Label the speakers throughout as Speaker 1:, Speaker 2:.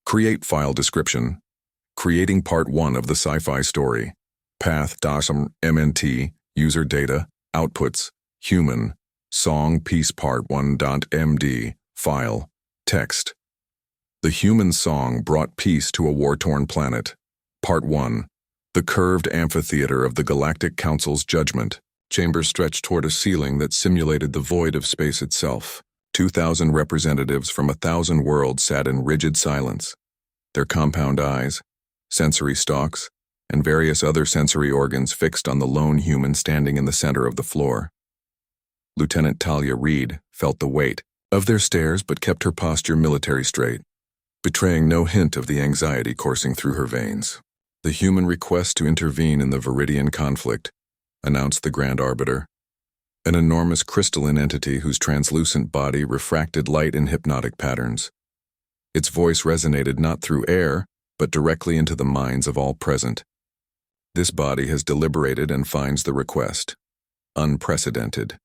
Speaker 1: Create file description. Creating Part 1 of the Sci-Fi Story. Path DOSM MNT. User data. Outputs. Human. Song piece Part 1.md. File. Text. The human song brought peace to a war-torn planet. Part 1. The curved amphitheater of the Galactic Council's judgment. Chamber stretched toward a ceiling that simulated the void of space itself. 2,000 representatives from 1,000 worlds sat in rigid silence. Their compound eyes, sensory stalks, and various other sensory organs fixed on the lone human standing in the center of the floor. Lieutenant Talia Reed felt the weight of their stares but kept her posture military straight, betraying no hint of the anxiety coursing through her veins. The human request to intervene in the Viridian conflict, announced the Grand Arbiter, an enormous crystalline entity whose translucent body refracted light in hypnotic patterns. Its voice resonated not through air, but directly into the minds of all present. This body has deliberated and finds the request unprecedented.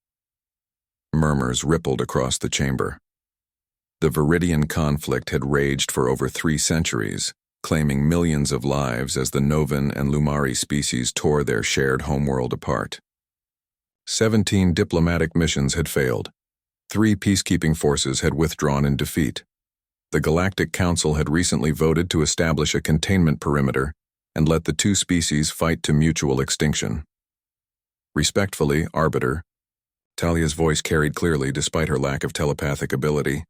Speaker 1: Murmurs rippled across the chamber. The Viridian conflict had raged for over 3 centuries, claiming millions of lives as the Novan and Lumari species tore their shared homeworld apart. 17 diplomatic missions had failed. 3 peacekeeping forces had withdrawn in defeat. The Galactic Council had recently voted to establish a containment perimeter and let the 2 species fight to mutual extinction. Respectfully, Arbiter, Talia's voice carried clearly despite her lack of telepathic ability,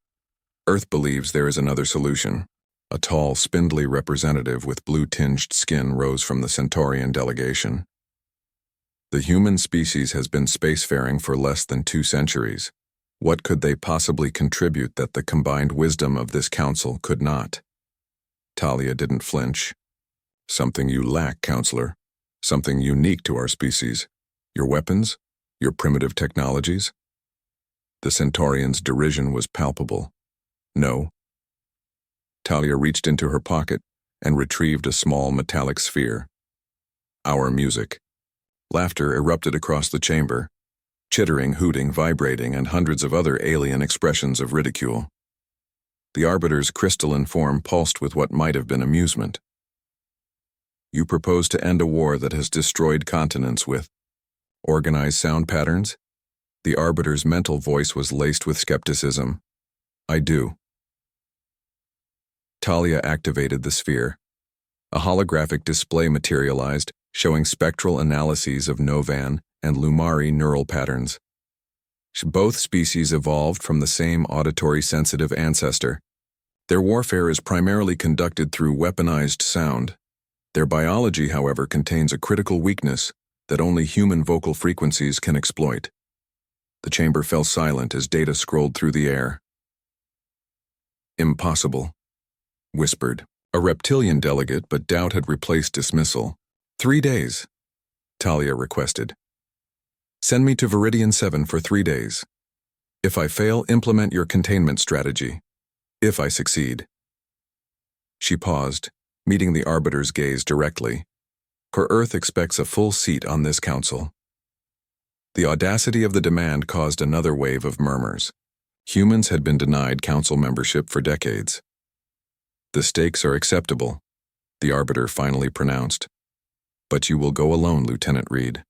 Speaker 1: Earth believes there is another solution. A tall, spindly representative with blue-tinged skin rose from the Centaurian delegation. The human species has been spacefaring for less than 2 centuries. What could they possibly contribute that the combined wisdom of this council could not? Talia didn't flinch. Something you lack, Counselor. Something unique to our species. Your weapons? Your primitive technologies? The Centaurian's derision was palpable. No. Talia reached into her pocket and retrieved a small metallic sphere. Our music. Laughter erupted across the chamber, chittering, hooting, vibrating, and hundreds of other alien expressions of ridicule. The Arbiter's crystalline form pulsed with what might have been amusement. You propose to end a war that has destroyed continents with organized sound patterns? The Arbiter's mental voice was laced with skepticism. I do. Talia activated the sphere. A holographic display materialized, showing spectral analyses of Novan and Lumari neural patterns. Both species evolved from the same auditory-sensitive ancestor. Their warfare is primarily conducted through weaponized sound. Their biology, however, contains a critical weakness that only human vocal frequencies can exploit. The chamber fell silent as data scrolled through the air. Impossible, whispered a reptilian delegate, but doubt had replaced dismissal. 3 days, Talia requested. Send me to Viridian 7 for 3 days. If I fail, implement your containment strategy. If I succeed. She paused, meeting the Arbiter's gaze directly. For Earth expects a full seat on this council. The audacity of the demand caused another wave of murmurs. Humans had been denied council membership for decades. The stakes are acceptable, the Arbiter finally pronounced. But you will go alone, Lieutenant Reed.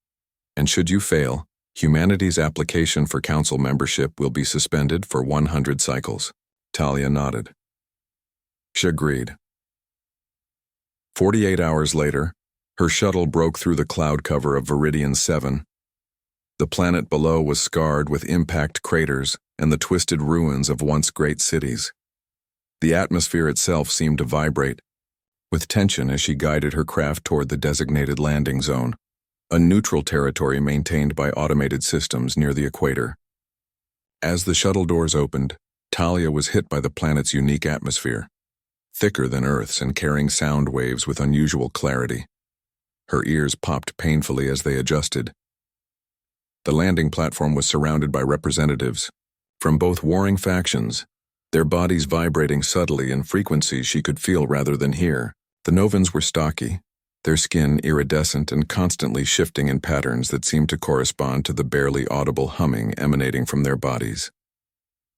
Speaker 1: And should you fail, humanity's application for council membership will be suspended for 100 cycles. Talia nodded. She agreed. 48 hours later, her shuttle broke through the cloud cover of Viridian 7. The planet below was scarred with impact craters and the twisted ruins of once great cities. The atmosphere itself seemed to vibrate, with tension as she guided her craft toward the designated landing zone, a neutral territory maintained by automated systems near the equator. As the shuttle doors opened, Talia was hit by the planet's unique atmosphere, thicker than Earth's and carrying sound waves with unusual clarity. Her ears popped painfully as they adjusted. The landing platform was surrounded by representatives from both warring factions, their bodies vibrating subtly in frequencies she could feel rather than hear. The Novans were stocky, their skin iridescent and constantly shifting in patterns that seemed to correspond to the barely audible humming emanating from their bodies.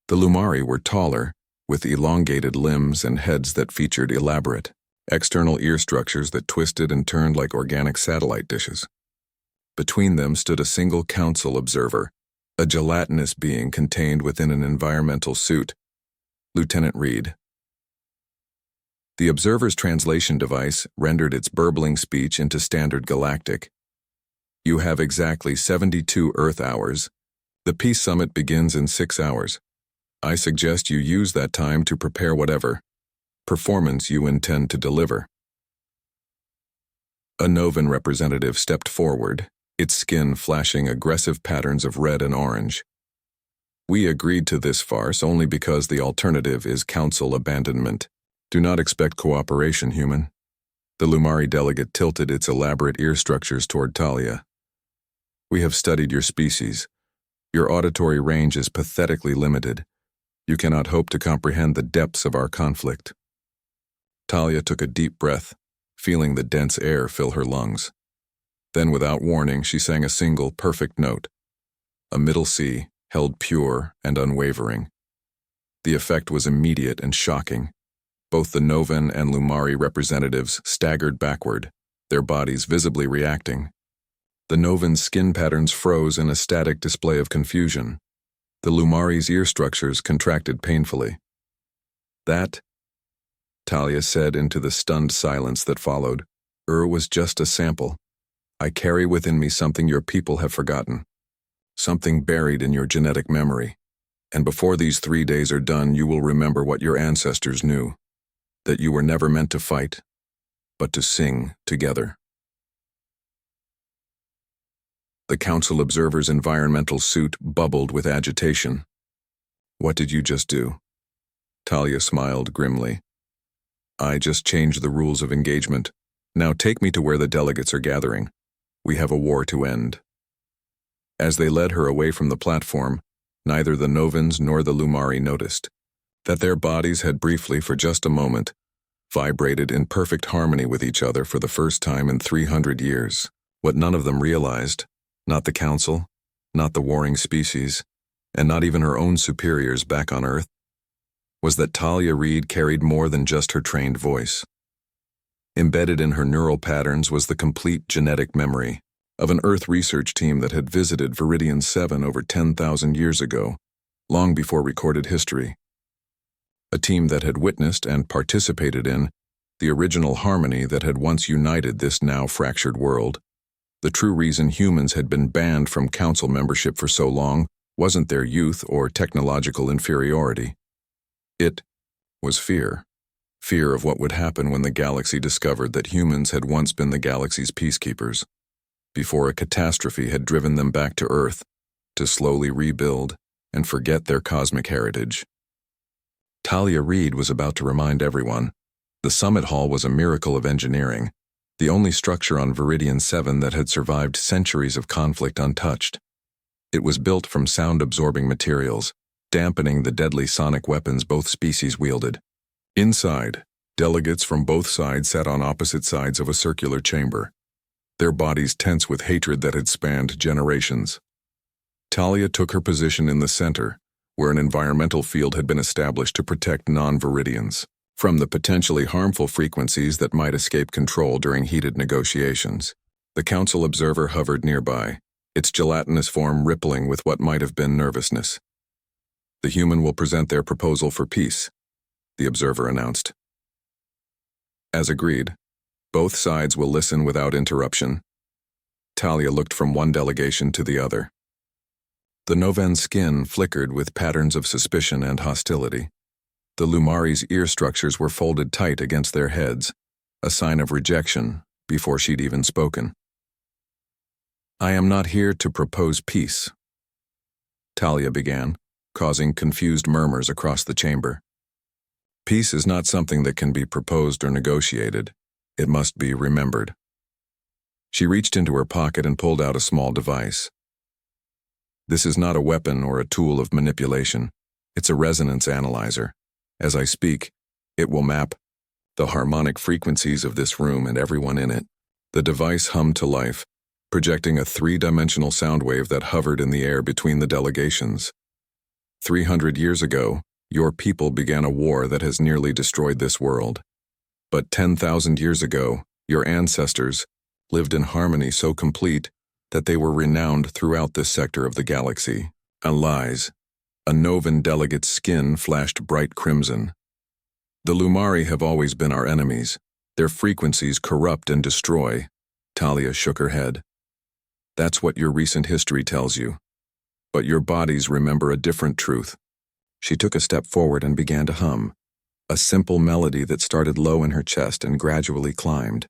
Speaker 1: The Lumari were taller, with elongated limbs and heads that featured elaborate, external ear structures that twisted and turned like organic satellite dishes. Between them stood a single council observer, a gelatinous being contained within an environmental suit, Lieutenant Reed. The observer's translation device rendered its burbling speech into standard galactic. You have exactly 72 Earth hours. The Peace Summit begins in 6 hours. I suggest you use that time to prepare whatever performance you intend to deliver. A Novan representative stepped forward, its skin flashing aggressive patterns of red and orange. We agreed to this farce only because the alternative is council abandonment. Do not expect cooperation, human. The Lumari delegate tilted its elaborate ear structures toward Talia. We have studied your species. Your auditory range is pathetically limited. You cannot hope to comprehend the depths of our conflict. Talia took a deep breath, feeling the dense air fill her lungs. Then, without warning, she sang a single, perfect note. A middle C, held pure and unwavering. The effect was immediate and shocking. Both the Novan and Lumari representatives staggered backward, their bodies visibly reacting. The Novan's skin patterns froze in a static display of confusion. The Lumari's ear structures contracted painfully. That, Talia said into the stunned silence that followed, was just a sample. I carry within me something your people have forgotten. Something buried in your genetic memory. And before these 3 days are done, you will remember what your ancestors knew. That you were never meant to fight, but to sing together. The council observer's environmental suit bubbled with agitation. What did you just do? Talia smiled grimly. I just changed the rules of engagement. Now take me to where the delegates are gathering. We have a war to end. As they led her away from the platform, neither the Novans nor the Lumari noticed that their bodies had briefly, for just a moment, vibrated in perfect harmony with each other for the first time in 300 years. What none of them realized, not the council, not the warring species, and not even her own superiors back on Earth, was that Talia Reed carried more than just her trained voice. Embedded in her neural patterns was the complete genetic memory of an Earth research team that had visited Viridian 7 over 10,000 years ago, long before recorded history. A team that had witnessed and participated in the original harmony that had once united this now fractured world. The true reason humans had been banned from council membership for so long wasn't their youth or technological inferiority. It was fear. Fear of what would happen when the galaxy discovered that humans had once been the galaxy's peacekeepers, before a catastrophe had driven them back to Earth to slowly rebuild and forget their cosmic heritage. Talia Reed was about to remind everyone, the summit hall was a miracle of engineering, the only structure on Viridian 7 that had survived centuries of conflict untouched. It was built from sound-absorbing materials, dampening the deadly sonic weapons both species wielded. Inside, delegates from both sides sat on opposite sides of a circular chamber, their bodies tense with hatred that had spanned generations. Talia took her position in the center, where an environmental field had been established to protect non-Viridians from the potentially harmful frequencies that might escape control during heated negotiations. The council observer hovered nearby, its gelatinous form rippling with what might have been nervousness. The human will present their proposal for peace, the observer announced. As agreed, both sides will listen without interruption. Talia looked from one delegation to the other. The Novan skin flickered with patterns of suspicion and hostility. The Lumari's ear structures were folded tight against their heads, a sign of rejection before she'd even spoken. I am not here to propose peace, Talia began, causing confused murmurs across the chamber. Peace is not something that can be proposed or negotiated. It must be remembered. She reached into her pocket and pulled out a small device. This is not a weapon or a tool of manipulation. It's a resonance analyzer. As I speak, it will map the harmonic frequencies of this room and everyone in it. The device hummed to life, projecting a three-dimensional sound wave that hovered in the air between the delegations. 300 years ago, Your people began a war that has nearly destroyed this world. But 10,000 years ago, your ancestors lived in harmony so complete that they were renowned throughout this sector of the galaxy. Lies. A Novan delegate's skin flashed bright crimson. The Lumari have always been our enemies. Their frequencies corrupt and destroy. Talia shook her head. That's what your recent history tells you. But your bodies remember a different truth. She took a step forward and began to hum, a simple melody that started low in her chest and gradually climbed.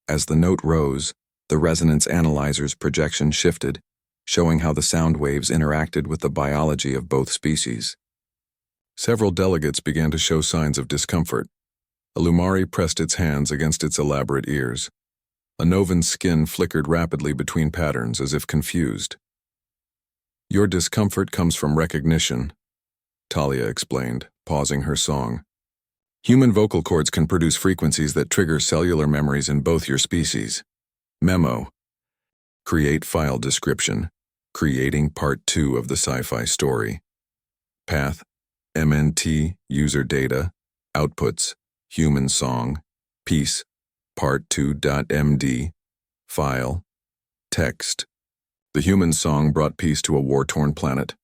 Speaker 1: As the note rose, the resonance analyzer's projection shifted, showing how the sound waves interacted with the biology of both species. Several delegates began to show signs of discomfort. A Lumari pressed its hands against its elaborate ears. A Novan's skin flickered rapidly between patterns as if confused. Your discomfort comes from recognition, Talia explained, pausing her song. Human vocal cords can produce frequencies that trigger cellular memories in both your species. Memo. Create file description. Creating Part 2 of the Sci-Fi Story. Path. MNT. User data. Outputs. Human song. Piece. Part 2.md. File. Text. The human song brought peace to a war-torn planet.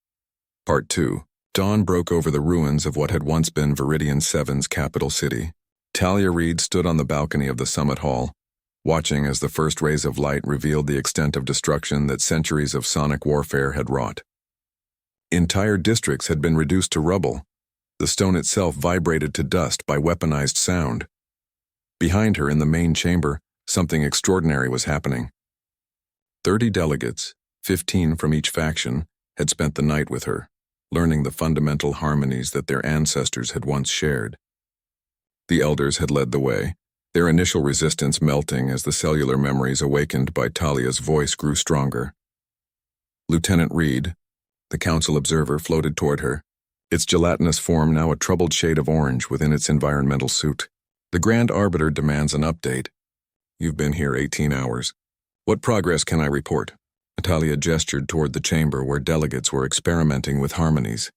Speaker 1: Part 2. Dawn broke over the ruins of what had once been Viridian 7's capital city. Talia Reed stood on the balcony of the summit hall, watching as the first rays of light revealed the extent of destruction that centuries of sonic warfare had wrought. Entire districts had been reduced to rubble. The stone itself vibrated to dust by weaponized sound. Behind her in the main chamber, something extraordinary was happening. 30 delegates, 15 from each faction, had spent the night with her, learning the fundamental harmonies that their ancestors had once shared. The elders had led the way, their initial resistance melting as the cellular memories awakened by Talia's voice grew stronger. Lieutenant Reed, the council observer, floated toward her, its gelatinous form now a troubled shade of orange within its environmental suit. The Grand Arbiter demands an update. You've been here 18 hours. What progress can I report? Talia gestured toward the chamber where delegates were experimenting with harmonies,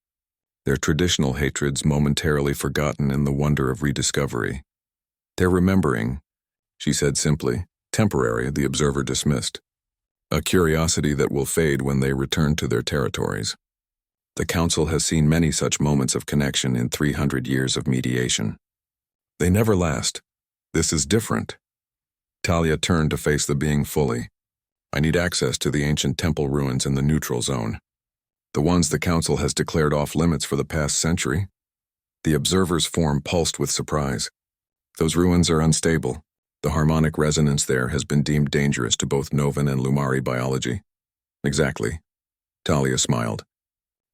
Speaker 1: their traditional hatreds momentarily forgotten in the wonder of rediscovery. They're remembering, she said simply. Temporary, the observer dismissed. A curiosity that will fade when they return to their territories. The Council has seen many such moments of connection in 300 years of mediation. They never last. This is different. Talia turned to face the being fully. I need access to the ancient temple ruins in the neutral zone. The ones the Council has declared off limits for the past century. The observer's form pulsed with surprise. Those ruins are unstable. The harmonic resonance there has been deemed dangerous to both Novan and Lumari biology. Exactly. Talia smiled.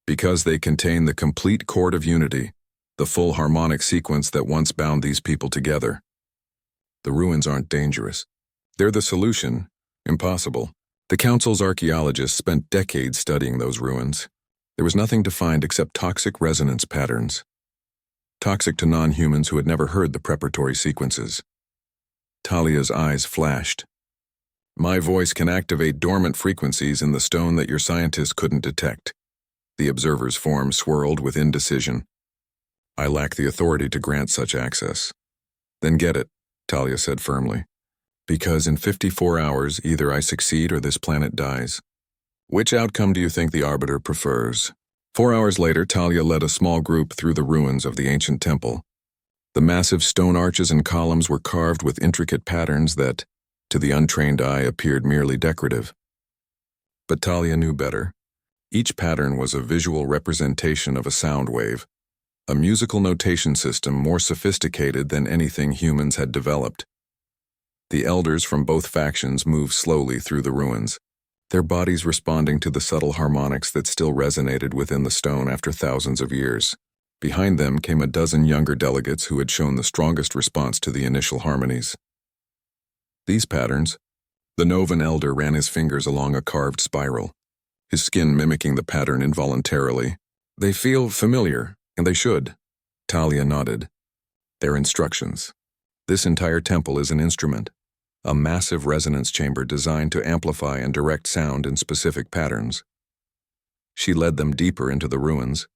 Speaker 1: Because they contain the complete chord of unity, the full harmonic sequence that once bound these people together. The ruins aren't dangerous. They're the solution. Impossible. The Council's archaeologists spent decades studying those ruins. There was nothing to find except toxic resonance patterns. Toxic to non-humans who had never heard the preparatory sequences. Talia's eyes flashed. My voice can activate dormant frequencies in the stone that your scientists couldn't detect. The observer's form swirled with indecision. I lack the authority to grant such access. Then get it, Talia said firmly. Because in 54 hours, either I succeed or this planet dies. Which outcome do you think the Arbiter prefers? 4 hours later, Talia led a small group through the ruins of the ancient temple. The massive stone arches and columns were carved with intricate patterns that, to the untrained eye, appeared merely decorative. But Talia knew better. Each pattern was a visual representation of a sound wave, a musical notation system more sophisticated than anything humans had developed. The elders from both factions moved slowly through the ruins, their bodies responding to the subtle harmonics that still resonated within the stone after thousands of years. Behind them came a dozen younger delegates who had shown the strongest response to the initial harmonies. These patterns, the Novan elder ran his fingers along a carved spiral, his skin mimicking the pattern involuntarily. They feel familiar, and they should. Talia nodded. They're instructions. This entire temple is an instrument. A massive resonance chamber designed to amplify and direct sound in specific patterns. She led them deeper into the ruins,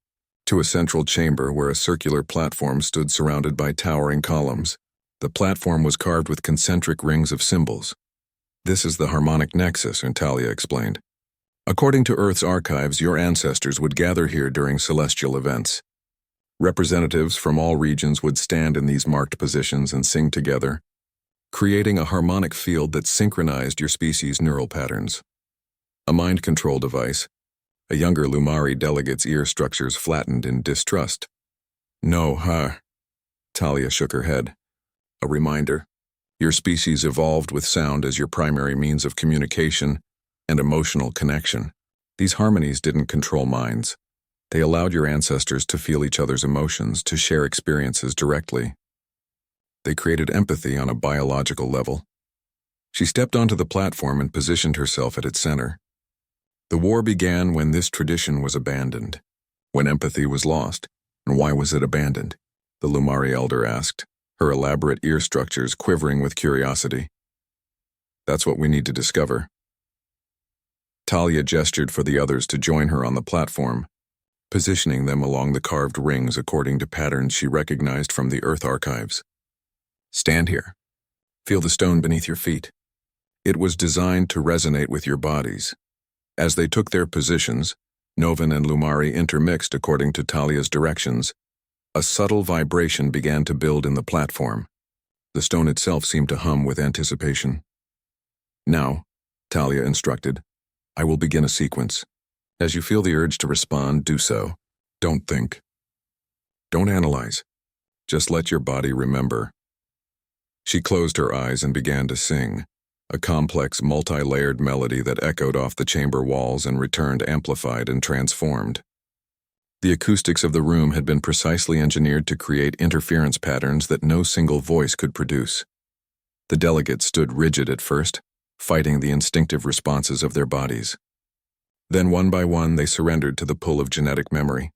Speaker 1: to a central chamber where a circular platform stood surrounded by towering columns. The platform was carved with concentric rings of symbols. This is the harmonic nexus, Talia explained. According to Earth's archives, your ancestors would gather here during celestial events. Representatives from all regions would stand in these marked positions and sing together, creating a harmonic field that synchronized your species' neural patterns. A mind control device. A younger Lumari delegate's ear structures flattened in distrust. No, Talia shook her head. A reminder. Your species evolved with sound as your primary means of communication and emotional connection. These harmonies didn't control minds. They allowed your ancestors to feel each other's emotions, to share experiences directly. They created empathy on a biological level. She stepped onto the platform and positioned herself at its center. The war began when this tradition was abandoned, when empathy was lost. And why was it abandoned? The Lumari elder asked, her elaborate ear structures quivering with curiosity. That's what we need to discover. Talia gestured for the others to join her on the platform, positioning them along the carved rings according to patterns she recognized from the Earth archives. Stand here. Feel the stone beneath your feet. It was designed to resonate with your bodies. As they took their positions, Novan and Lumari intermixed according to Talia's directions. A subtle vibration began to build in the platform. The stone itself seemed to hum with anticipation. Now, Talia instructed, I will begin a sequence. As you feel the urge to respond, do so. Don't think. Don't analyze. Just let your body remember. She closed her eyes and began to sing, a complex, multi-layered melody that echoed off the chamber walls and returned amplified and transformed. The acoustics of the room had been precisely engineered to create interference patterns that no single voice could produce. The delegates stood rigid at first, fighting the instinctive responses of their bodies. Then one by one they surrendered to the pull of genetic memory.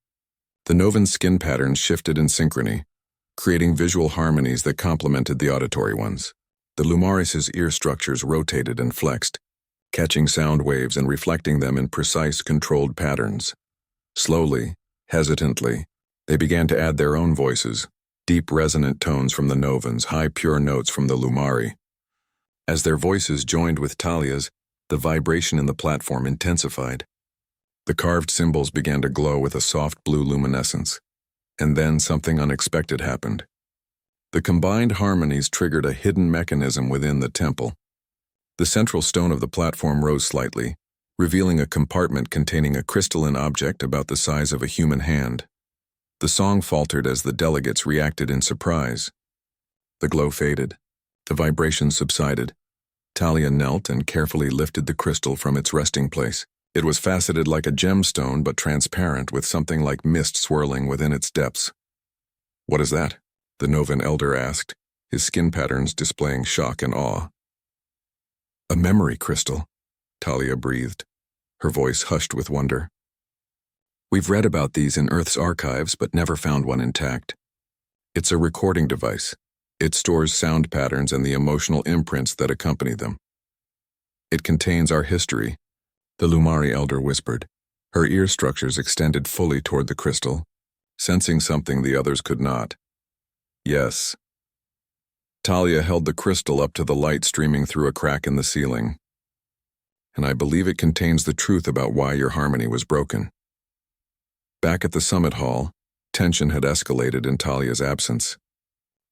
Speaker 1: The Novan skin patterns shifted in synchrony, creating visual harmonies that complemented the auditory ones. The Lumaris' ear structures rotated and flexed, catching sound waves and reflecting them in precise, controlled patterns. Slowly, hesitantly, they began to add their own voices, deep resonant tones from the Novans, high pure notes from the Lumari. As their voices joined with Talia's, the vibration in the platform intensified. The carved symbols began to glow with a soft blue luminescence. And then something unexpected happened. The combined harmonies triggered a hidden mechanism within the temple. The central stone of the platform rose slightly, revealing a compartment containing a crystalline object about the size of a human hand. The song faltered as the delegates reacted in surprise. The glow faded. The vibration subsided. Talia knelt and carefully lifted the crystal from its resting place. It was faceted like a gemstone but transparent, with something like mist swirling within its depths. What is that? The Novan elder asked, his skin patterns displaying shock and awe. A memory crystal, Talia breathed, her voice hushed with wonder. We've read about these in Earth's archives but never found one intact. It's a recording device. It stores sound patterns and the emotional imprints that accompany them. It contains our history, the Lumari elder whispered. Her ear structures extended fully toward the crystal, sensing something the others could not. Yes. Talia held the crystal up to the light streaming through a crack in the ceiling. And I believe it contains the truth about why your harmony was broken. Back at the summit hall, tension had escalated in Talia's absence.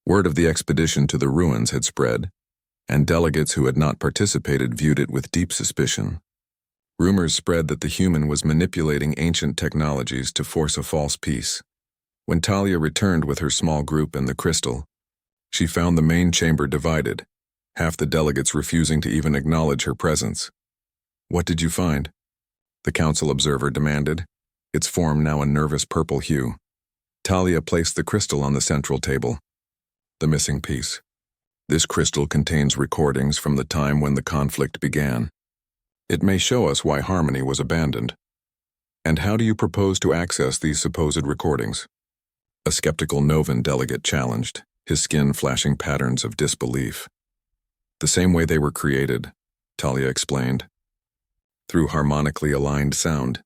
Speaker 1: Word of the expedition to the ruins had spread, and delegates who had not participated viewed it with deep suspicion. Rumors spread that the human was manipulating ancient technologies to force a false peace. When Talia returned with her small group and the crystal, she found the main chamber divided, half the delegates refusing to even acknowledge her presence. What did you find? The council observer demanded, its form now a nervous purple hue. Talia placed the crystal on the central table. The missing piece. This crystal contains recordings from the time when the conflict began. It may show us why harmony was abandoned. And how do you propose to access these supposed recordings? A skeptical Novan delegate challenged, his skin flashing patterns of disbelief. The same way they were created, Talia explained. Through harmonically aligned sound.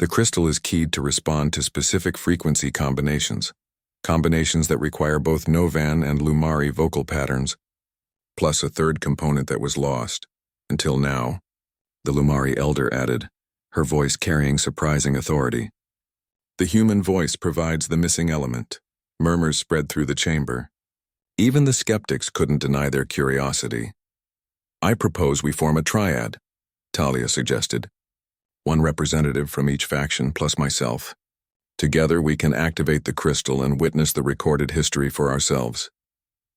Speaker 1: The crystal is keyed to respond to specific frequency combinations that require both Novan and Lumari vocal patterns, plus a third component that was lost, until now, the Lumari elder added, her voice carrying surprising authority. The human voice provides the missing element. Murmurs spread through the chamber. Even the skeptics couldn't deny their curiosity. I propose we form a triad, Talia suggested. One representative from each faction plus myself. Together we can activate the crystal and witness the recorded history for ourselves.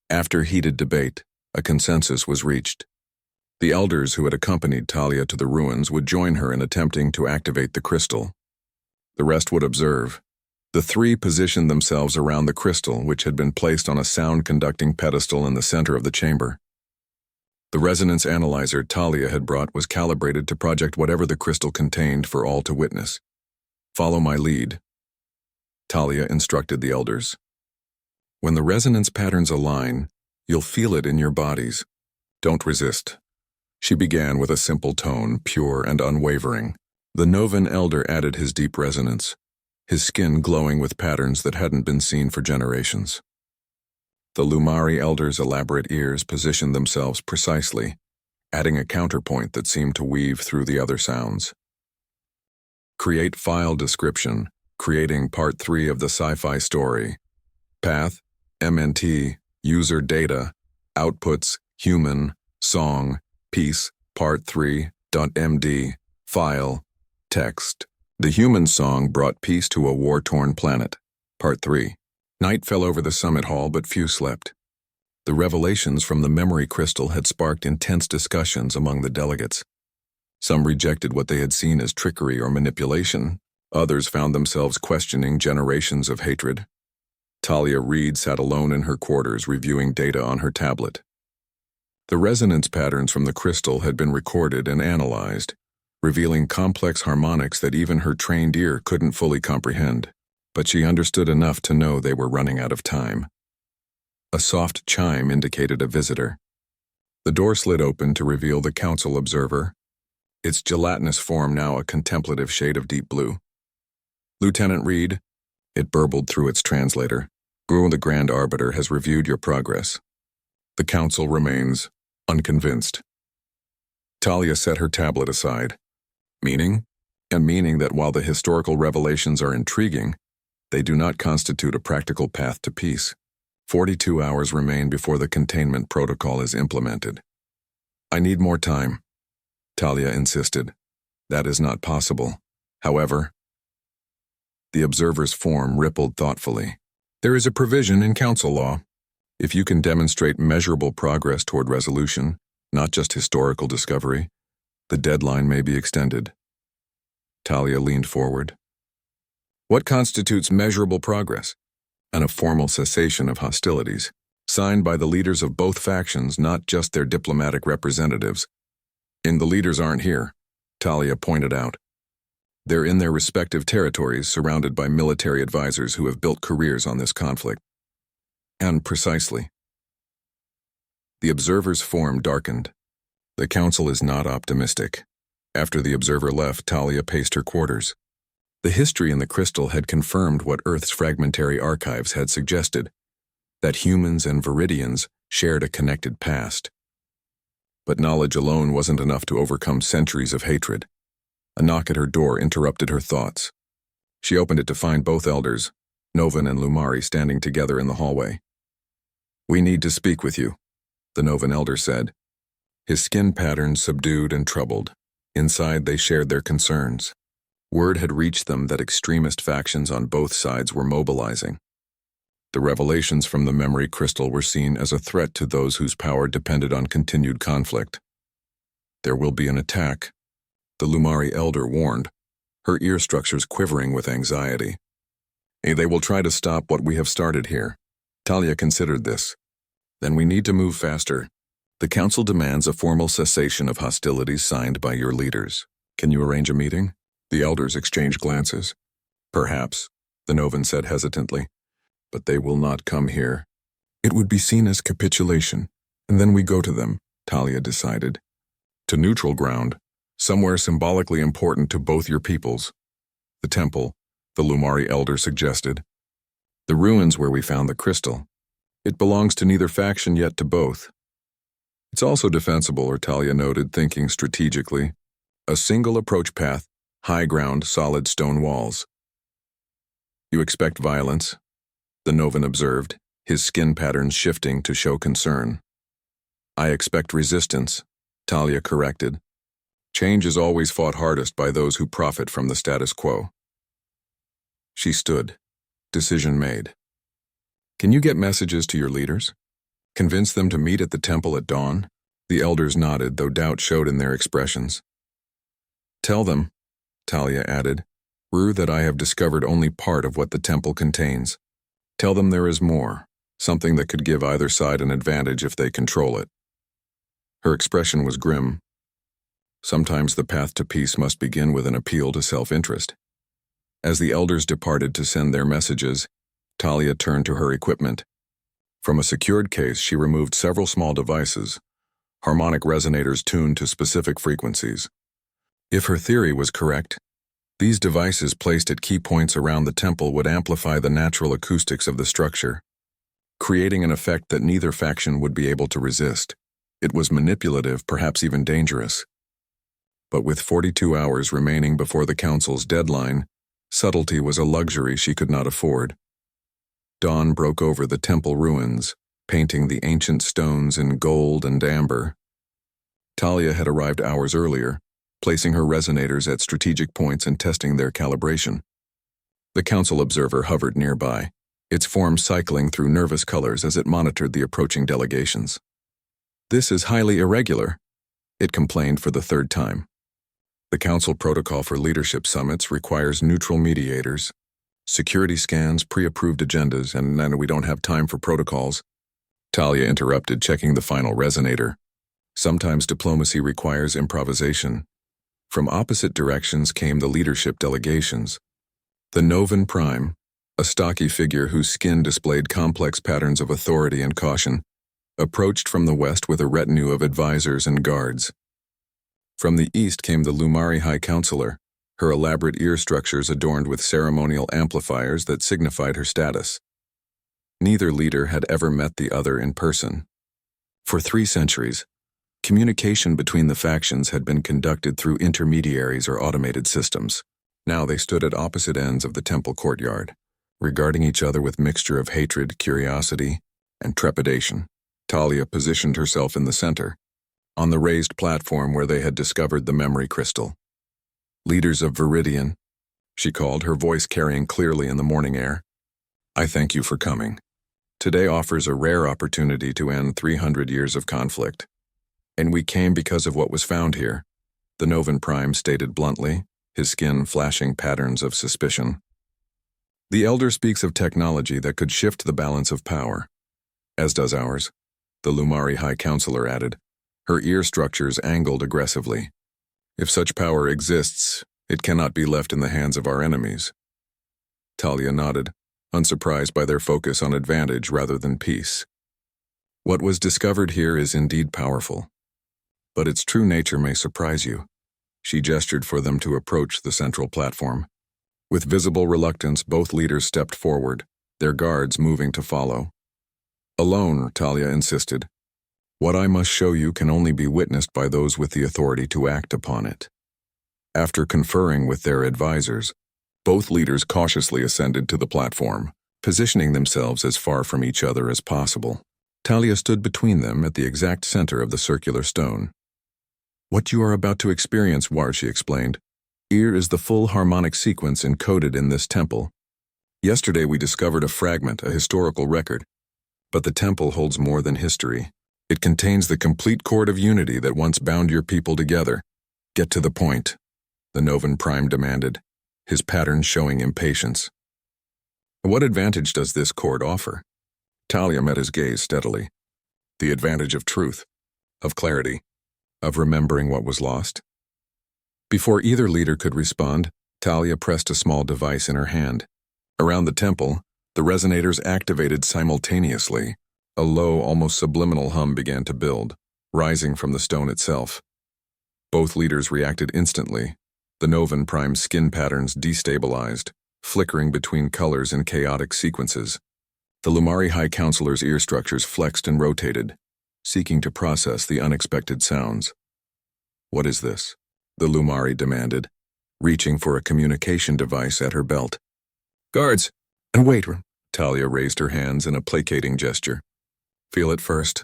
Speaker 1: After heated debate, a consensus was reached. The elders who had accompanied Talia to the ruins would join her in attempting to activate the crystal. The rest would observe. The three positioned themselves around the crystal, which had been placed on a sound-conducting pedestal in the center of the chamber. The resonance analyzer Talia had brought was calibrated to project whatever the crystal contained for all to witness. Follow my lead, Talia instructed the elders. When the resonance patterns align, you'll feel it in your bodies. Don't resist. She began with a simple tone, pure and unwavering. The Novan elder added his deep resonance, his skin glowing with patterns that hadn't been seen for generations. The Lumari elder's elaborate ears positioned themselves precisely, adding a counterpoint that seemed to weave through the other sounds. Create file description, creating Part 3 of the Sci-Fi Story. Path, MNT, user data, outputs, human, song, piece, Part 3.md, file, text. The human song brought peace to a war-torn planet. Part 3. Night fell over the summit hall, but few slept. The revelations from the memory crystal had sparked intense discussions among the delegates. Some rejected what they had seen as trickery or manipulation. Others found themselves questioning generations of hatred. Talia Reed sat alone in her quarters reviewing data on her tablet. The resonance patterns from the crystal had been recorded and analyzed, revealing complex harmonics that even her trained ear couldn't fully comprehend, but she understood enough to know they were running out of time. A soft chime indicated a visitor. The door slid open to reveal the council observer, its gelatinous form now a contemplative shade of deep blue. Lieutenant Reed, it burbled through its translator, Gru the Grand Arbiter has reviewed your progress. The council remains unconvinced. Talia set her tablet aside. Meaning that while the historical revelations are intriguing, they do not constitute a practical path to peace. 42 hours remain before the containment protocol is implemented. I need more time, Talia insisted. That is not possible. However, the observer's form rippled thoughtfully. There is a provision in council law. If you can demonstrate measurable progress toward resolution, not just historical discovery, the deadline may be extended. Talia leaned forward. What constitutes measurable progress? And a formal cessation of hostilities, signed by the leaders of both factions, not just their diplomatic representatives. And the leaders aren't here, Talia pointed out. They're in their respective territories, surrounded by military advisors who have built careers on this conflict. And precisely. The observer's form darkened. The council is not optimistic. After the observer left, Talia paced her quarters. The history in the crystal had confirmed what Earth's fragmentary archives had suggested, that humans and Viridians shared a connected past. But knowledge alone wasn't enough to overcome centuries of hatred. A knock at her door interrupted her thoughts. She opened it to find both elders, Novan and Lumari, standing together in the hallway. We need to speak with you, the Novan elder said. His skin pattern subdued and troubled. Inside, they shared their concerns. Word had reached them that extremist factions on both sides were mobilizing. The revelations from the memory crystal were seen as a threat to those whose power depended on continued conflict. There will be an attack, the Lumari elder warned, her ear structures quivering with anxiety. They will try to stop what we have started here. Talia considered this. Then we need to move faster. The council demands a formal cessation of hostilities signed by your leaders. Can you arrange a meeting? The elders exchanged glances. Perhaps, the Novan said hesitantly, but they will not come here. It would be seen as capitulation, and then we go to them, Talia decided. To neutral ground, somewhere symbolically important to both your peoples. The temple, the Lumari elder suggested. The ruins where we found the crystal. It belongs to neither faction yet to both. It's also defensible, Talia noted, thinking strategically. A single approach path, high ground, solid stone walls. You expect violence? The Novan observed, his skin patterns shifting to show concern. I expect resistance, Talia corrected. Change is always fought hardest by those who profit from the status quo. She stood. Decision made. Can you get messages to your leaders? Convince them to meet at the temple at dawn? The elders nodded, though doubt showed in their expressions. Tell them, Talia added, Rue, that I have discovered only part of what the temple contains. Tell them there is more, something that could give either side an advantage if they control it. Her expression was grim. Sometimes the path to peace must begin with an appeal to self-interest. As the elders departed to send their messages, Talia turned to her equipment. From a secured case, she removed several small devices, harmonic resonators tuned to specific frequencies. If her theory was correct, these devices placed at key points around the temple would amplify the natural acoustics of the structure, creating an effect that neither faction would be able to resist. It was manipulative, perhaps even dangerous. But with 42 hours remaining before the council's deadline, subtlety was a luxury she could not afford. Dawn broke over the temple ruins, painting the ancient stones in gold and amber. Talia had arrived hours earlier, placing her resonators at strategic points and testing their calibration. The council observer hovered nearby, its form cycling through nervous colors as it monitored the approaching delegations. This is highly irregular, it complained for the third time. The council protocol for leadership summits requires neutral mediators, security scans, pre-approved agendas, and then we don't have time for protocols. Talia interrupted, checking the final resonator. Sometimes diplomacy requires improvisation. From opposite directions came the leadership delegations. The Novan Prime, a stocky figure whose skin displayed complex patterns of authority and caution, approached from the west with a retinue of advisors and guards. From the east came the Lumari High Counselor, her elaborate ear structures adorned with ceremonial amplifiers that signified her status. Neither leader had ever met the other in person. For 3 centuries, communication between the factions had been conducted through intermediaries or automated systems. Now they stood at opposite ends of the temple courtyard, regarding each other with mixture of hatred, curiosity, and trepidation. Talia positioned herself in the center, on the raised platform where they had discovered the memory crystal. Leaders of Viridian, she called, her voice carrying clearly in the morning air. I thank you for coming. Today offers a rare opportunity to end 300 years of conflict. And we came because of what was found here, the Novan Prime stated bluntly, his skin flashing patterns of suspicion. The Elder speaks of technology that could shift the balance of power, as does ours, the Lumari High Counselor added, her ear structures angled aggressively. If such power exists, it cannot be left in the hands of our enemies. Talia nodded, unsurprised by their focus on advantage rather than peace. What was discovered here is indeed powerful, but its true nature may surprise you. She gestured for them to approach the central platform. With visible reluctance, both leaders stepped forward, their guards moving to follow. Alone, Talia insisted. What I must show you can only be witnessed by those with the authority to act upon it. After conferring with their advisors, both leaders cautiously ascended to the platform, positioning themselves as far from each other as possible. Talia stood between them at the exact center of the circular stone. What you are about to experience, War, she explained. Here is the full harmonic sequence encoded in this temple. Yesterday we discovered a fragment, a historical record. But the temple holds more than history. It contains the complete chord of unity that once bound your people together. Get to the point, the Novan Prime demanded, his pattern showing impatience. What advantage does this chord offer? Talia met his gaze steadily. The advantage of truth, of clarity, of remembering what was lost. Before either leader could respond, Talia pressed a small device in her hand. Around the temple, the resonators activated simultaneously. A low, almost subliminal hum began to build, rising from the stone itself. Both leaders reacted instantly, The Novan Prime skin patterns destabilized, flickering between colors in chaotic sequences. The Lumari High Counselor's ear structures flexed and rotated, seeking to process the unexpected sounds. "What is this?" the Lumari demanded, reaching for a communication device at her belt. "Guards, and wait," Talia raised her hands in a placating gesture. "Feel it first.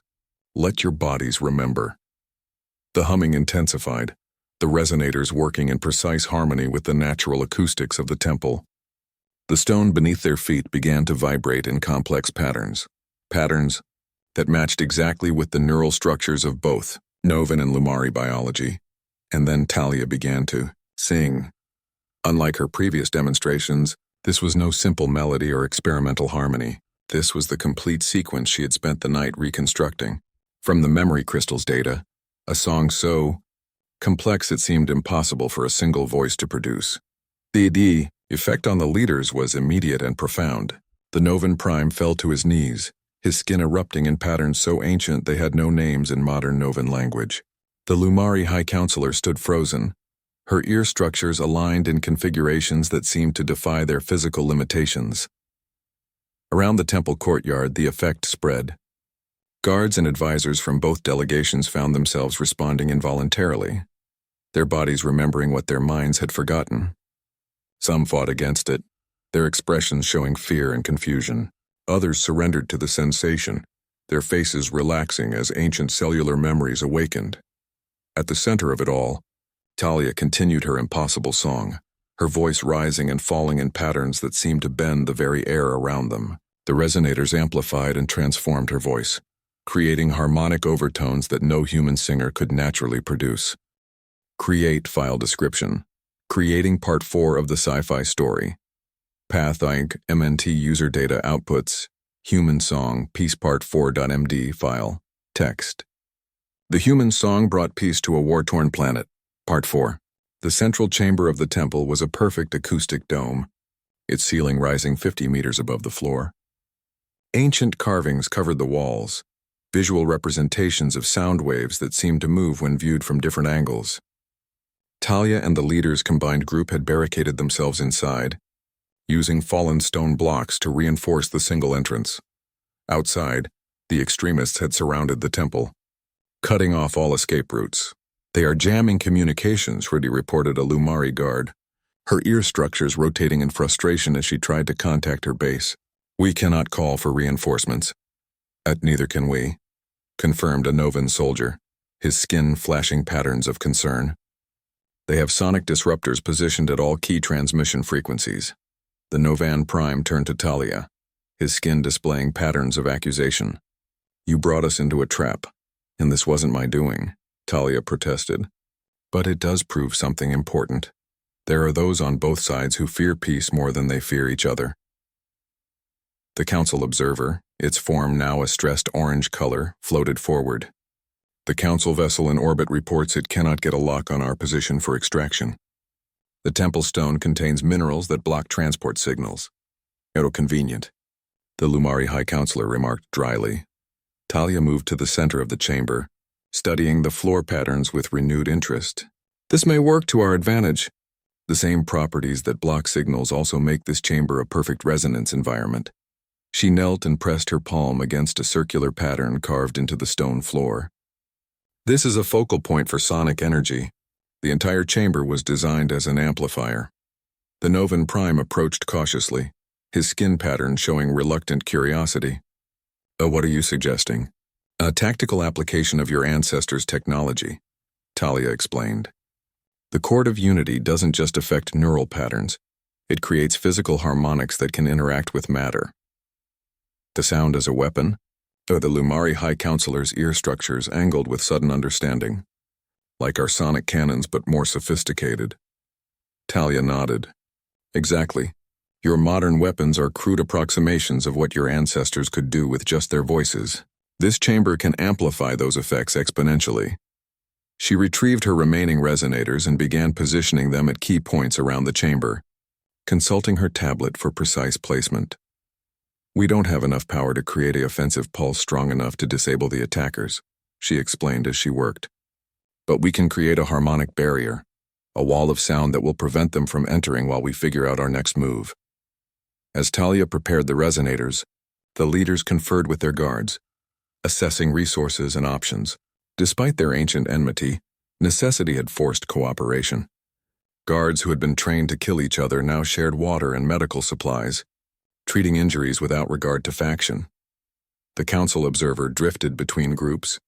Speaker 1: Let your bodies remember." The humming intensified, the resonators working in precise harmony with the natural acoustics of the temple. The stone beneath their feet began to vibrate in complex patterns that matched exactly with the neural structures of both Novan and Lumari biology. And then Talia began to sing. Unlike her previous demonstrations, this was no simple melody or experimental harmony. This was the complete sequence she had spent the night reconstructing. From the memory crystal's data, a song so complex it seemed impossible for a single voice to produce. The effect on the leaders was immediate and profound. The Novan Prime fell to his knees, his skin erupting in patterns so ancient they had no names in modern Novan language. The Lumari High Counselor stood frozen, her ear structures aligned in configurations that seemed to defy their physical limitations. Around the temple courtyard, the effect spread. Guards and advisors from both delegations found themselves responding involuntarily, their bodies remembering what their minds had forgotten. Some fought against it, their expressions showing fear and confusion. Others surrendered to the sensation, their faces relaxing as ancient cellular memories awakened. At the center of it all, Talia continued her impossible song, her voice rising and falling in patterns that seemed to bend the very air around them. The resonators amplified and transformed her voice, creating harmonic overtones that no human singer could naturally produce. Create file description. Creating Part 4 of the Sci-Fi Story. Path Inc. MNT user data outputs. Human song piece part 4.md file. Text. The human song brought peace to a war-torn planet. Part 4. The central chamber of the temple was a perfect acoustic dome, its ceiling rising 50 meters above the floor. Ancient carvings covered the walls, visual representations of sound waves that seemed to move when viewed from different angles. Talia and the leader's combined group had barricaded themselves inside, using fallen stone blocks to reinforce the single entrance. Outside, the extremists had surrounded the temple, cutting off all escape routes. "They are jamming communications," Rudy reported a Lumari guard, her ear structures rotating in frustration as she tried to contact her base. "We cannot call for reinforcements." Neither can we," confirmed a Novan soldier, his skin flashing patterns of concern. "They have sonic disruptors positioned at all key transmission frequencies." The Novan Prime turned to Talia, his skin displaying patterns of accusation. "You brought us into a trap, and this wasn't my doing," Talia protested. "But it does prove something important. There are those on both sides who fear peace more than they fear each other." The Council observer, its form now a stressed orange color, floated forward. "The Council vessel in orbit reports it cannot get a lock on our position for extraction. The temple stone contains minerals that block transport signals. Convenient," the Lumari High Counselor remarked dryly. Talia moved to the center of the chamber, studying the floor patterns with renewed interest. "This may work to our advantage. The same properties that block signals also make this chamber a perfect resonance environment." She knelt and pressed her palm against a circular pattern carved into the stone floor. "This is a focal point for sonic energy. The entire chamber was designed as an amplifier." The Novan Prime approached cautiously, his skin pattern showing reluctant curiosity. "What are you suggesting?" "A tactical application of your ancestors' technology," Talia explained. "The chord of unity doesn't just affect neural patterns, it creates physical harmonics that can interact with matter." "The sound as a weapon?" The Lumari High Counselor's ear structures angled with sudden understanding. "Like our sonic cannons, but more sophisticated." Talia nodded. "Exactly. Your modern weapons are crude approximations of what your ancestors could do with just their voices. This chamber can amplify those effects exponentially." She retrieved her remaining resonators and began positioning them at key points around the chamber, consulting her tablet for precise placement. "We don't have enough power to create an offensive pulse strong enough to disable the attackers," she explained as she worked. "But we can create a harmonic barrier, a wall of sound that will prevent them from entering while we figure out our next move. As Talia prepared the resonators, the leaders conferred with their guards, assessing resources and options. Despite their ancient enmity, necessity had forced cooperation. Guards who had been trained to kill each other now shared water and medical supplies, treating injuries without regard to faction. The council observer drifted between groups,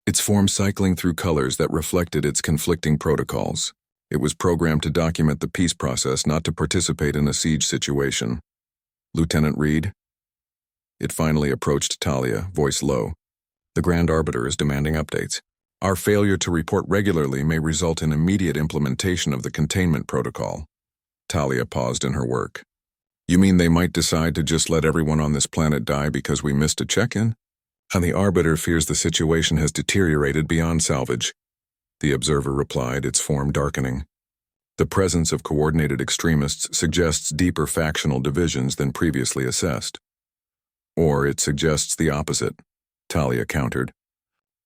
Speaker 1: its form cycling through colors that reflected its conflicting protocols. It was programmed to document the peace process, not to participate in a siege situation. Lieutenant Reed? It finally approached Talia, voice low. The Grand Arbiter is demanding updates. Our failure to report regularly may result in immediate implementation of the containment protocol. Talia paused in her work. You mean they might decide to just let everyone on this planet die because we missed a check-in? And the Arbiter fears the situation has deteriorated beyond salvage. The observer replied, its form darkening. The presence of coordinated extremists suggests deeper factional divisions than previously assessed. Or it suggests the opposite, Talia countered,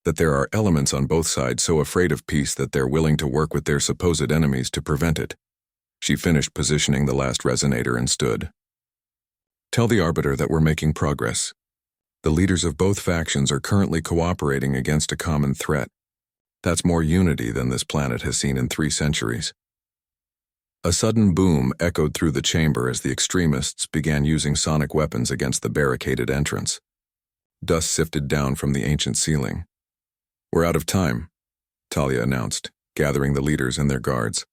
Speaker 1: that there are elements on both sides so afraid of peace that they're willing to work with their supposed enemies to prevent it. She finished positioning the last resonator and stood. Tell the Arbiter that we're making progress. The leaders of both factions are currently cooperating against a common threat. That's more unity than this planet has seen in 3 centuries. A sudden boom echoed through the chamber as the extremists began using sonic weapons against the barricaded entrance. Dust sifted down from the ancient ceiling. We're out of time, Talia announced, gathering the leaders and their guards.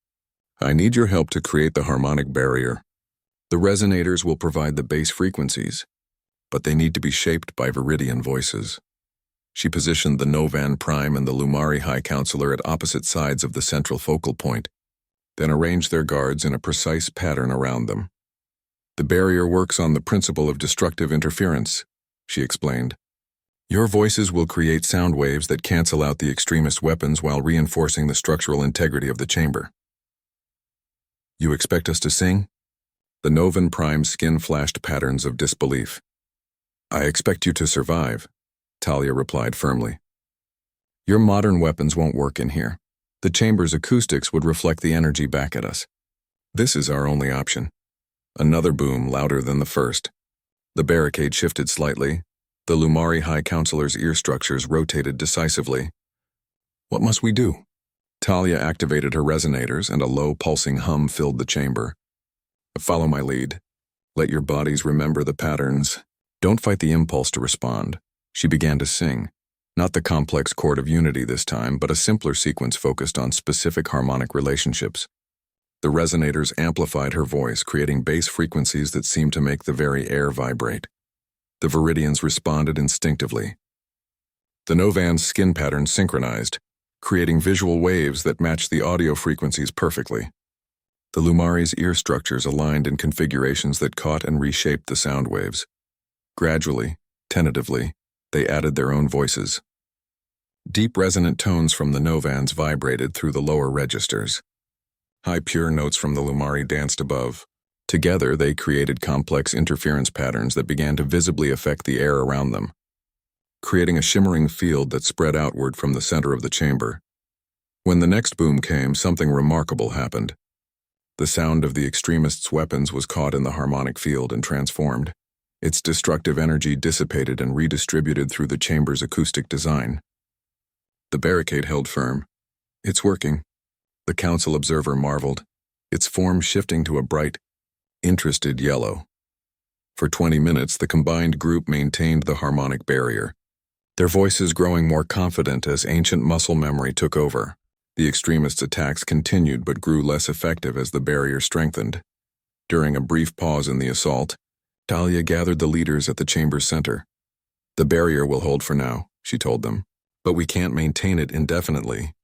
Speaker 1: I need your help to create the harmonic barrier. The resonators will provide the base frequencies, but they need to be shaped by Viridian voices. She positioned the Novan Prime and the Lumari High Counselor at opposite sides of the central focal point, then arranged their guards in a precise pattern around them. The barrier works on the principle of destructive interference, she explained. Your voices will create sound waves that cancel out the extremist weapons while reinforcing the structural integrity of the chamber. You expect us to sing? The Novan Prime's skin flashed patterns of disbelief. I expect you to survive, Talia replied firmly. Your modern weapons won't work in here. The chamber's acoustics would reflect the energy back at us. This is our only option. Another boom, louder than the first. The barricade shifted slightly. The Lumari High Counselor's ear structures rotated decisively. What must we do? Talia activated her resonators, and a low, pulsing hum filled the chamber. Follow my lead. Let your bodies remember the patterns. Don't fight the impulse to respond. She began to sing. Not the complex chord of unity this time, but a simpler sequence focused on specific harmonic relationships. The resonators amplified her voice, creating bass frequencies that seemed to make the very air vibrate. The Viridians responded instinctively. The Novan's skin patterns synchronized, creating visual waves that matched the audio frequencies perfectly. The Lumari's ear structures aligned in configurations that caught and reshaped the sound waves. Gradually, tentatively, they added their own voices. Deep resonant tones from the Novans vibrated through the lower registers. High pure notes from the Lumari danced above. Together, they created complex interference patterns that began to visibly affect the air around them, creating a shimmering field that spread outward from the center of the chamber. When the next boom came, something remarkable happened. The sound of the extremists' weapons was caught in the harmonic field and transformed. Its destructive energy dissipated and redistributed through the chamber's acoustic design. The barricade held firm. It's working. The council observer marveled, its form shifting to a bright, interested yellow. For 20 minutes, the combined group maintained the harmonic barrier, their voices growing more confident as ancient muscle memory took over. The extremists' attacks continued but grew less effective as the barrier strengthened. During a brief pause in the assault, Talia gathered the leaders at the chamber's center. The barrier will hold for now, she told them, but we can't maintain it indefinitely.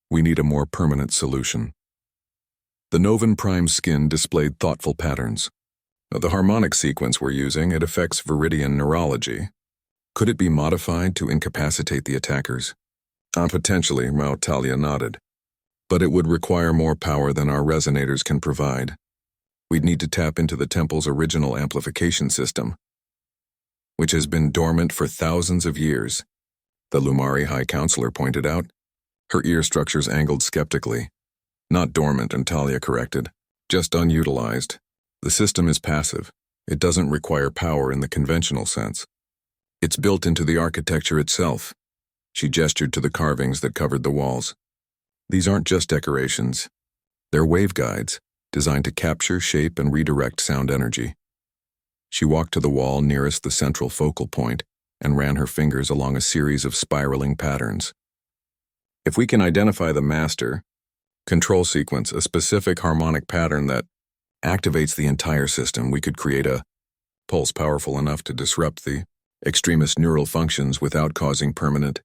Speaker 1: We need a more permanent solution. The Novan Prime skin displayed thoughtful patterns. The harmonic sequence we're using, it affects Viridian neurology. Could it be modified to incapacitate the attackers? Potentially, Talia nodded. But it would require more power than our resonators can provide. We'd need to tap into the temple's original amplification system, which has been dormant for thousands of years, the Lumari High Counselor pointed out. Her ear structures angled skeptically. Not dormant, and Talia corrected. Just unutilized. The system is passive. It doesn't require power in the conventional sense. It's built into the architecture itself. She gestured to the carvings that covered the walls. These aren't just decorations. They're waveguides, designed to capture, shape, and redirect sound energy. She walked to the wall nearest the central focal point and ran her fingers along a series of spiraling patterns. If we can identify the master control sequence, a specific harmonic pattern that activates the entire system, we could create a pulse powerful enough to disrupt the extremist neural functions without causing permanent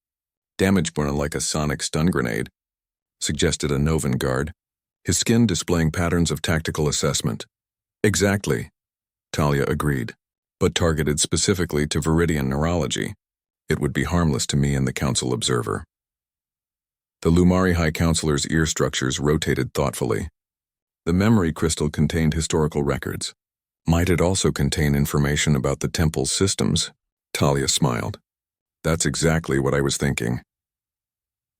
Speaker 1: damage, born like a sonic stun grenade, suggested a Novan guard, his skin displaying patterns of tactical assessment. Exactly, Talia agreed, but targeted specifically to Viridian neurology. It would be harmless to me and the Council observer. The Lumari High Counselor's ear structures rotated thoughtfully. The memory crystal contained historical records. Might it also contain information about the temple's systems? Talia smiled. That's exactly what I was thinking.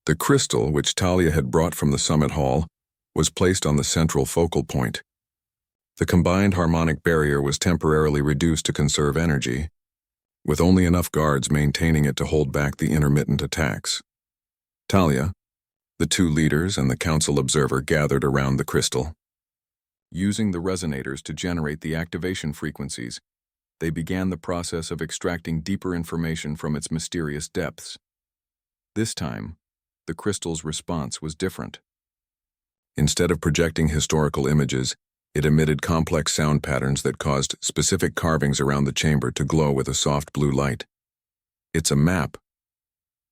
Speaker 1: The crystal, which Talia had brought from the summit hall, was placed on the central focal point. The combined harmonic barrier was temporarily reduced to conserve energy, with only enough guards maintaining it to hold back the intermittent attacks. Talia, the two leaders, and the council observer gathered around the crystal. Using the resonators to generate the activation frequencies, they began the process of extracting deeper information from its mysterious depths. This time, the crystal's response was different. Instead of projecting historical images, it emitted complex sound patterns that caused specific carvings around the chamber to glow with a soft blue light. It's a map,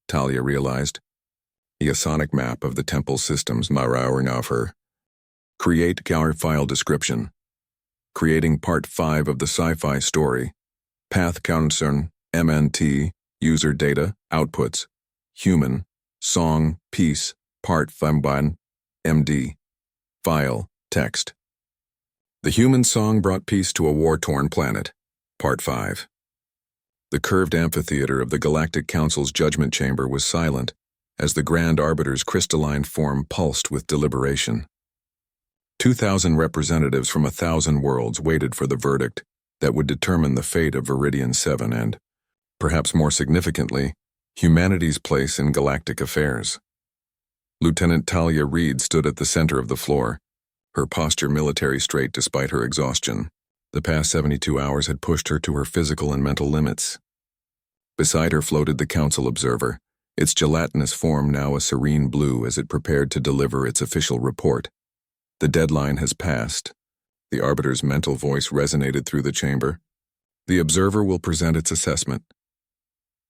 Speaker 1: Talia realized. A sonic map of the temple systems. Create Cower file description. Creating Part 5 of the Sci-Fi Story. Path concern, MNT, user data, outputs, human, song, piece, part 5, MD, file, text. The human song brought peace to a war-torn planet. Part 5. The curved amphitheater of the Galactic Council's judgment chamber was silent as the Grand Arbiter's crystalline form pulsed with deliberation. 2,000 representatives from 1,000 worlds waited for the verdict that would determine the fate of Viridian 7 and, perhaps more significantly, humanity's place in galactic affairs. Lieutenant Talia Reed stood at the center of the floor, her posture military straight despite her exhaustion. The past 72 hours had pushed her to her physical and mental limits. Beside her floated the council observer, its gelatinous form now a serene blue as it prepared to deliver its official report. The deadline has passed. The arbiter's mental voice resonated through the chamber. The observer will present its assessment.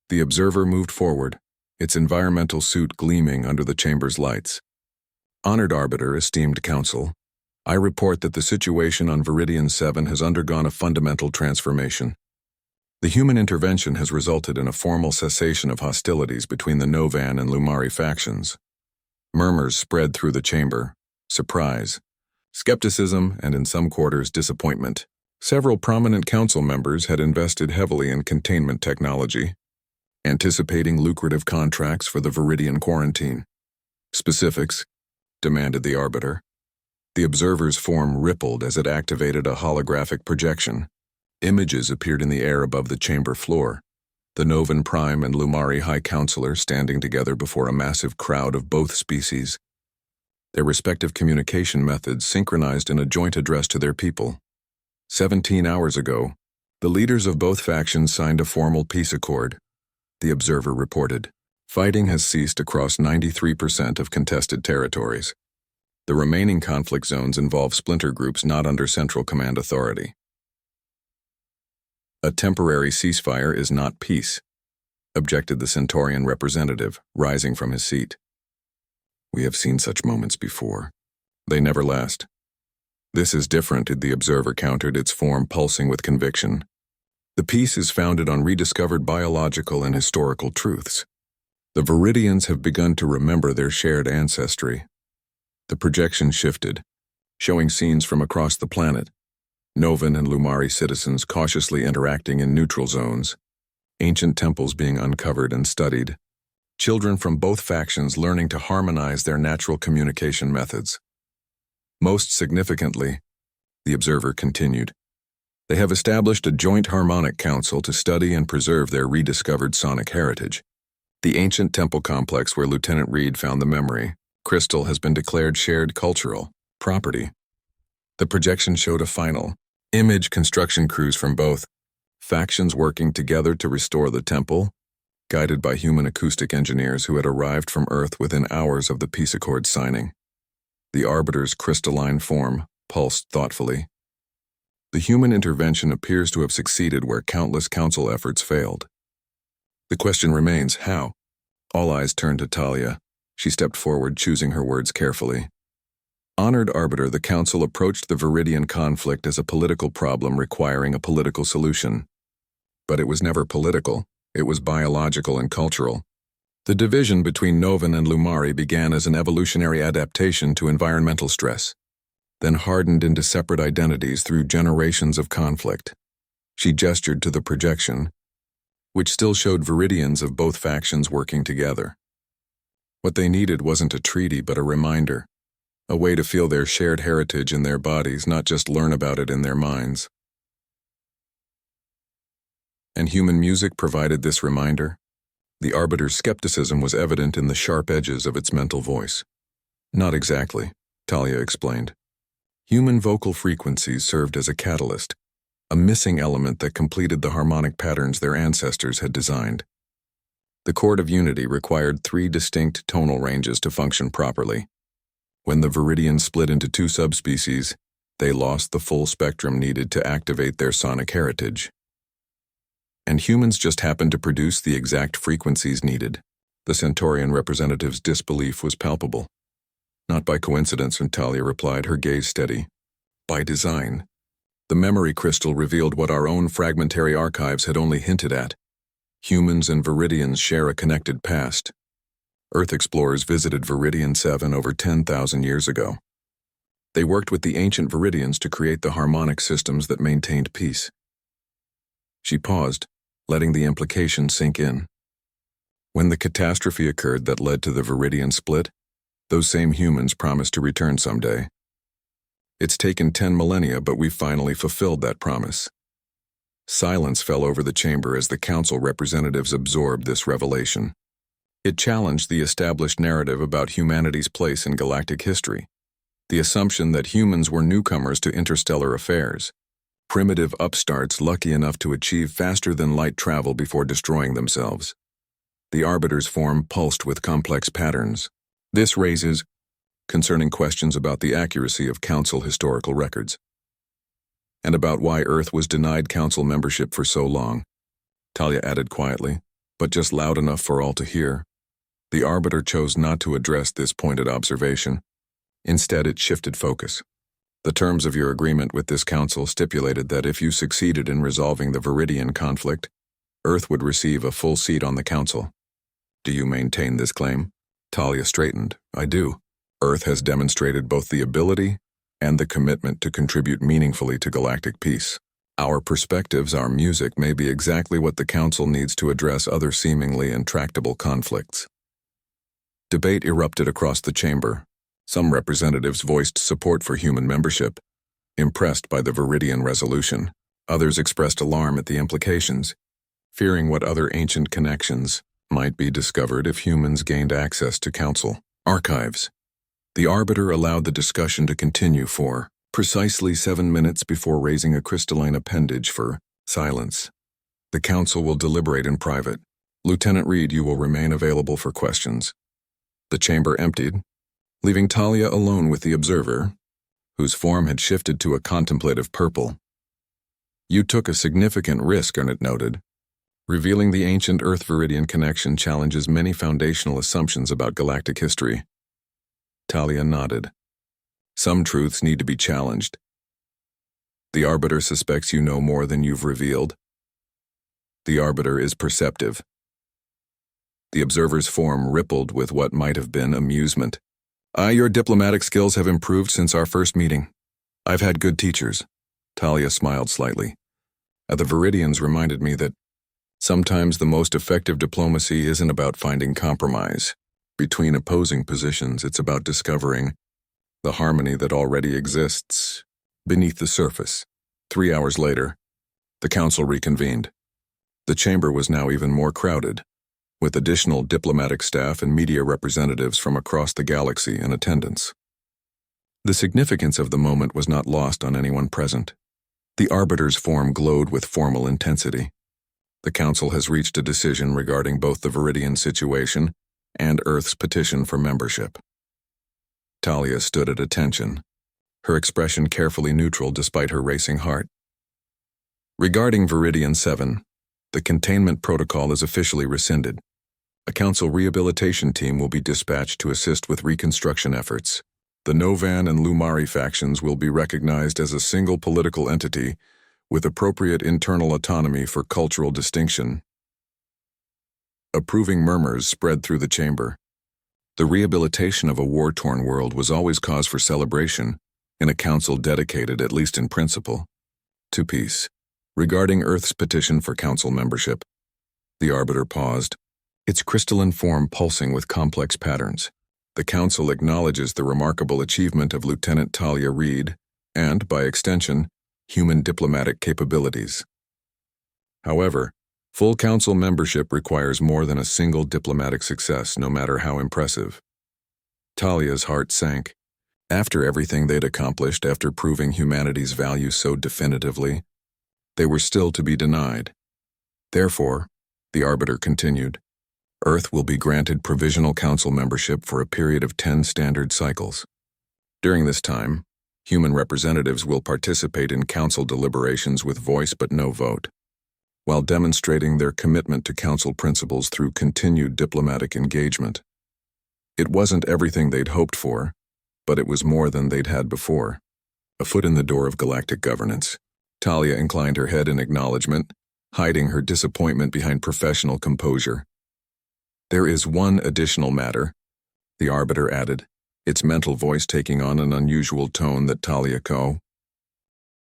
Speaker 1: The observer moved forward, its environmental suit gleaming under the chamber's lights. Honored Arbiter, esteemed council, I report that the situation on Viridian 7 has undergone a fundamental transformation. The human intervention has resulted in a formal cessation of hostilities between the Novan and Lumari factions. Murmurs spread through the chamber, surprise, skepticism, and in some quarters disappointment. Several prominent council members had invested heavily in containment technology, anticipating lucrative contracts for the Viridian quarantine. Specifics, demanded the arbiter. The observer's form rippled as it activated a holographic projection. Images appeared in the air above the chamber floor, the Novan Prime and Lumari High Counselor standing together before a massive crowd of both species, their respective communication methods synchronized in a joint address to their people. 17 hours ago, the leaders of both factions signed a formal peace accord, the observer reported. Fighting has ceased across 93% of contested territories. The remaining conflict zones involve splinter groups not under central command authority. A temporary ceasefire is not peace, objected the Centaurian representative, rising from his seat. We have seen such moments before. They never last. This is different, the observer countered, its form pulsing with conviction. The peace is founded on rediscovered biological and historical truths. The Viridians have begun to remember their shared ancestry. The projection shifted, showing scenes from across the planet. Novan and Lumari citizens cautiously interacting in neutral zones, ancient temples being uncovered and studied, children from both factions learning to harmonize their natural communication methods. Most significantly, the observer continued, they have established a joint harmonic council to study and preserve their rediscovered sonic heritage. The ancient temple complex where Lieutenant Reed found the memory crystal has been declared shared cultural property. The projection showed a final image construction crews from both factions working together to restore the temple, guided by human acoustic engineers who had arrived from Earth within hours of the peace accord signing. The arbiter's crystalline form pulsed thoughtfully. The human intervention appears to have succeeded where countless council efforts failed. The question remains, how? All eyes turned to Talia. She stepped forward, choosing her words carefully. Honored Arbiter, the Council approached the Viridian conflict as a political problem requiring a political solution. But it was never political, it was biological and cultural. The division between Novan and Lumari began as an evolutionary adaptation to environmental stress, then hardened into separate identities through generations of conflict. She gestured to the projection, which still showed Viridians of both factions working together. What they needed wasn't a treaty but a reminder, a way to feel their shared heritage in their bodies, not just learn about it in their minds. And human music provided this reminder. The Arbiter's skepticism was evident in the sharp edges of its mental voice. Not exactly, Talia explained. Human vocal frequencies served as a catalyst, a missing element that completed the harmonic patterns their ancestors had designed. The chord of unity required 3 distinct tonal ranges to function properly. When the Viridians split into 2 subspecies, they lost the full spectrum needed to activate their sonic heritage. And humans just happened to produce the exact frequencies needed. The Centaurian representative's disbelief was palpable. Not by coincidence, Talia replied, her gaze steady. By design. The memory crystal revealed what our own fragmentary archives had only hinted at. Humans and Viridians share a connected past. Earth explorers visited Viridian 7 over 10,000 years ago. They worked with the ancient Viridians to create the harmonic systems that maintained peace. She paused, letting the implication sink in. When the catastrophe occurred that led to the Viridian split, those same humans promised to return someday. It's taken 10 millennia, but we've finally fulfilled that promise. Silence fell over the chamber as the council representatives absorbed this revelation. It challenged the established narrative about humanity's place in galactic history, the assumption that humans were newcomers to interstellar affairs, primitive upstarts lucky enough to achieve faster-than-light travel before destroying themselves. The Arbiter's form pulsed with complex patterns. This raises concerning questions about the accuracy of Council historical records, and about why Earth was denied Council membership for so long, Talia added quietly, but just loud enough for all to hear. The Arbiter chose not to address this pointed observation. Instead, it shifted focus. The terms of your agreement with this council stipulated that if you succeeded in resolving the Viridian conflict, Earth would receive a full seat on the council. Do you maintain this claim? Talia straightened. I do. Earth has demonstrated both the ability and the commitment to contribute meaningfully to galactic peace. Our perspectives, our music, may be exactly what the council needs to address other seemingly intractable conflicts. Debate erupted across the chamber. Some representatives voiced support for human membership, impressed by the Viridian resolution. Others expressed alarm at the implications, fearing what other ancient connections might be discovered if humans gained access to council archives. The Arbiter allowed the discussion to continue for precisely 7 minutes before raising a crystalline appendage for silence. The council will deliberate in private. Lieutenant Reed, you will remain available for questions. The chamber emptied, leaving Talia alone with the observer, whose form had shifted to a contemplative purple. You took a significant risk, Ernest noted. Revealing the ancient Earth-Viridian connection challenges many foundational assumptions about galactic history. Talia nodded. Some truths need to be challenged. The Arbiter suspects you know more than you've revealed. The Arbiter is perceptive. The observer's form rippled with what might have been amusement. Your diplomatic skills have improved since our first meeting. I've had good teachers. Talia smiled slightly. The Viridians reminded me that sometimes the most effective diplomacy isn't about finding compromise. Between opposing positions, it's about discovering the harmony that already exists beneath the surface. 3 hours later, the council reconvened. The chamber was now even more crowded, with additional diplomatic staff and media representatives from across the galaxy in attendance. The significance of the moment was not lost on anyone present. The Arbiter's form glowed with formal intensity. The Council has reached a decision regarding both the Viridian situation and Earth's petition for membership. Talia stood at attention, her expression carefully neutral despite her racing heart. Regarding Viridian 7, the containment protocol is officially rescinded. A Council rehabilitation team will be dispatched to assist with reconstruction efforts. The Novan and Lumari factions will be recognized as a single political entity with appropriate internal autonomy for cultural distinction. Approving murmurs spread through the chamber. The rehabilitation of a war-torn world was always cause for celebration in a council dedicated, at least in principle, to peace. Regarding Earth's petition for council membership, the Arbiter paused, its crystalline form pulsing with complex patterns. The Council acknowledges the remarkable achievement of Lieutenant Talia Reed and, by extension, human diplomatic capabilities. However, full Council membership requires more than a single diplomatic success, no matter how impressive. Talia's heart sank. After everything they'd accomplished, after proving humanity's value so definitively, they were still to be denied. Therefore, the Arbiter continued, Earth will be granted provisional council membership for a period of 10 standard cycles. During this time, human representatives will participate in council deliberations with voice but no vote, while demonstrating their commitment to council principles through continued diplomatic engagement. It wasn't everything they'd hoped for, but it was more than they'd had before. A foot in the door of galactic governance. Talia inclined her head in acknowledgement, hiding her disappointment behind professional composure. There is one additional matter, the Arbiter added, its mental voice taking on an unusual tone that Talia